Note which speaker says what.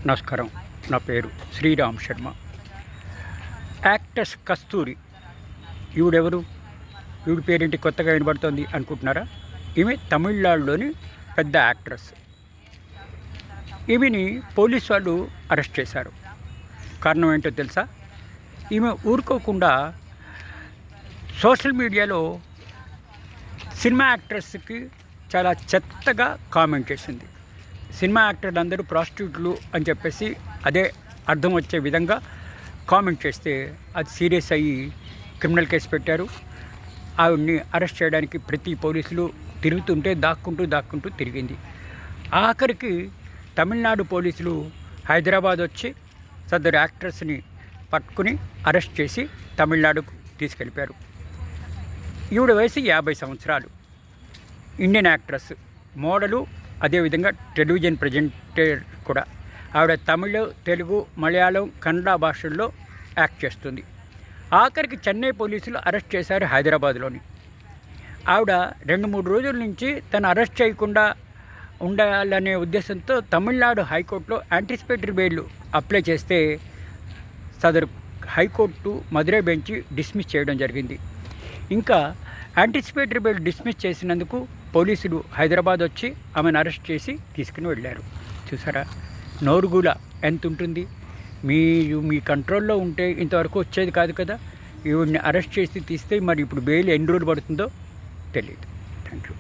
Speaker 1: నమస్కారం. నా పేరు శ్రీరామ్ శర్మ. యాక్ట్రెస్ కస్తూరి ఈవిడెవరు? ఈవిడ పేరేంటి కొత్తగా వినబడుతోంది అనుకుంటున్నారా? ఈమె తమిళనాడులోని పెద్ద యాక్ట్రెస్. ఈమెని పోలీసు వాళ్ళు అరెస్ట్ చేశారు. కారణం ఏంటో తెలుసా? ఈమె ఊరుకోకుండా సోషల్ మీడియాలో సినిమా యాక్ట్రెస్కి చాలా చెత్తగా కామెంట్ చేసింది. సినిమా యాక్టర్లు అందరూ ప్రాస్టిట్యూట్లు అని చెప్పేసి అదే అర్థం వచ్చే విధంగా కామెంట్ చేస్తే అది సీరియస్ అయ్యి క్రిమినల్ కేసు పెట్టారు. ఆవిడ్ని అరెస్ట్ చేయడానికి ప్రతి పోలీసులు తిరుగుతుంటే దాక్కుంటూ తిరిగింది. ఆఖరికి తమిళనాడు పోలీసులు హైదరాబాద్ వచ్చి సదరు యాక్ట్రెస్ని పట్టుకుని అరెస్ట్ చేసి తమిళనాడుకు తీసుకెళ్ళిపోయారు. ఈవిడ వయసు 50 సంవత్సరాలు. ఇండియన్ యాక్ట్రెస్, మోడలు, అదేవిధంగా టెలివిజన్ ప్రజెంటర్ కూడా. ఆవిడ తమిళ, తెలుగు, మలయాళం, కన్నడ భాషల్లో యాక్ట్ చేస్తుంది. ఆఖరికి చెన్నై పోలీసులు అరెస్ట్ చేశారు హైదరాబాద్లోని. ఆవిడ 2-3 రోజుల నుంచి తను అరెస్ట్ చేయకుండా ఉండాలనే ఉద్దేశంతో తమిళనాడు హైకోర్టులో యాంటిసిపేటరీ బెయిల్ అప్లై చేస్తే సదరు హైకోర్టు మదురై బెంచ్ డిస్మిస్ చేయడం జరిగింది. ఇంకా యాంటిసిపేటరీ బెయిల్ డిస్మిస్ చేసినందుకు పోలీసులు హైదరాబాద్ వచ్చి ఆమెను అరెస్ట్ చేసి తీసుకుని వెళ్ళారు. చూసారా నోరుగుల ఎంత ఉంటుంది? మీ కంట్రోల్లో ఉంటే ఇంతవరకు వచ్చేది కాదు కదా. ఈవిడిని అరెస్ట్ చేసి తీస్తే మరి ఇప్పుడు బెయిల్ ఎన్ని రోజులు పడుతుందో తెలియదు. Thank you.